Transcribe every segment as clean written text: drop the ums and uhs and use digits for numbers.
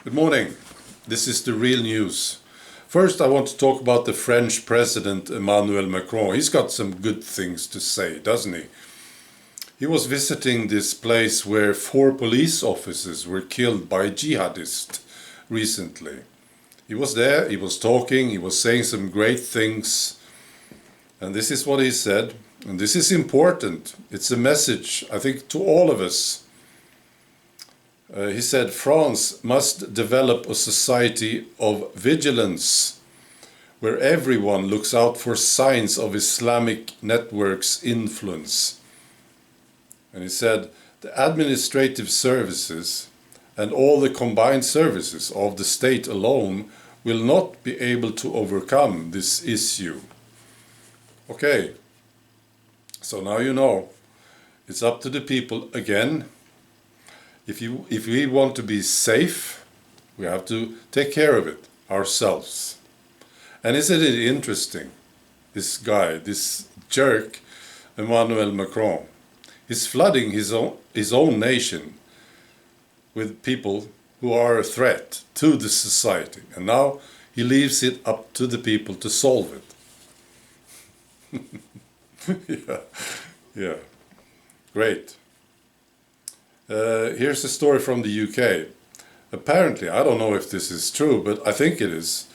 Good morning. This is the real news. First, I want to talk about the French President Emmanuel Macron. He's got some good things to say, doesn't he? He was visiting this place where 4 police officers were killed by jihadists recently. He was there, he was talking, he was saying some great things. And this is what he said. And this is important. It's a message, I think, to all of us. He said France must develop a society of vigilance where everyone looks out for signs of Islamic networks' influence. And he said the administrative services and all the combined services of the state alone will not be able to overcome this issue. Okay, so now you know, it's up to the people again. If we want to be safe, we have to take care of it ourselves. And isn't it interesting, this guy, this jerk, Emmanuel Macron, is flooding his own nation with people who are a threat to the society. And now he leaves it up to the people to solve it. Yeah, great. Here's a story from the UK. Apparently, I don't know if this is true, but I think it is.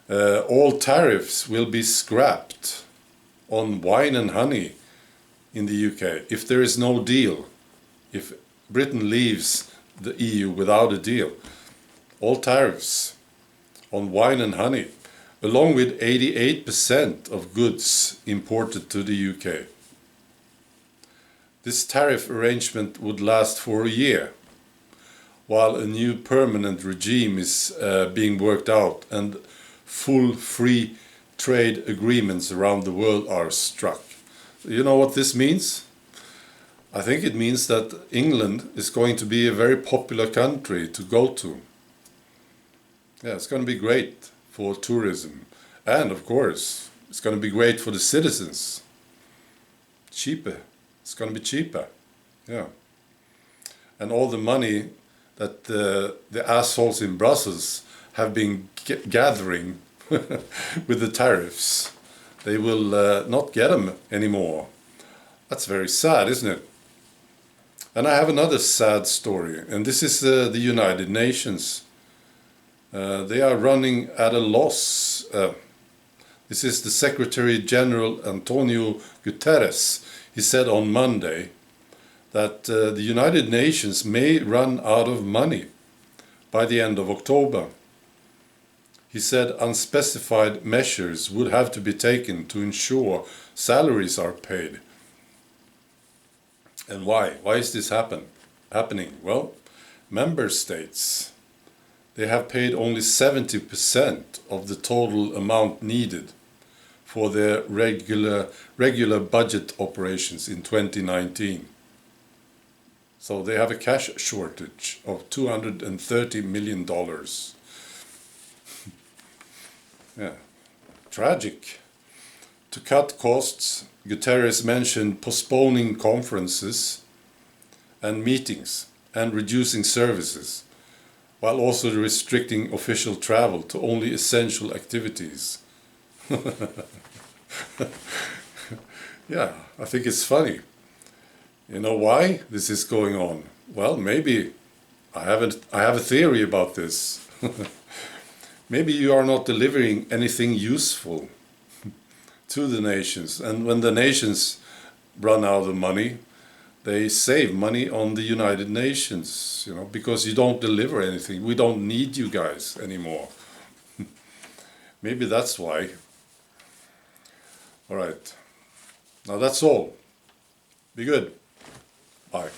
All tariffs will be scrapped on wine and honey in the UK if there is no deal. If Britain leaves the EU without a deal, all tariffs on wine and honey, along with 88% of goods imported to the UK. This tariff arrangement would last for a year, while a new permanent regime is being worked out and full free trade agreements around the world are struck. You know what this means? I think it means that England is going to be a very popular country to go to. Yeah, it's going to be great for tourism. And of course, it's going to be great for the citizens. Cheaper. It's going to be cheaper, yeah. And all the money that the assholes in Brussels have been gathering with the tariffs, they will not get them anymore. That's very sad, isn't it? And I have another sad story, and this is the United Nations. They are running at a loss. This is the Secretary General Antonio Guterres. He said on Monday that the United Nations may run out of money by the end of October. He said unspecified measures would have to be taken to ensure salaries are paid. And why? Why is this happening? Well, member states, they have paid only 70% of the total amount needed for their regular budget operations in 2019. So they have a cash shortage of $230 million. Yeah, tragic. To cut costs, Guterres mentioned postponing conferences and meetings and reducing services, while also restricting official travel to only essential activities. Yeah, I think it's funny. You know why this is going on? Well, maybe I have a theory about this. Maybe you are not delivering anything useful to the nations, and when the nations run out of money, they save money on the United Nations, you know, because you don't deliver anything. We don't need you guys anymore. Maybe that's why. All right. Now that's all. Be good. Bye.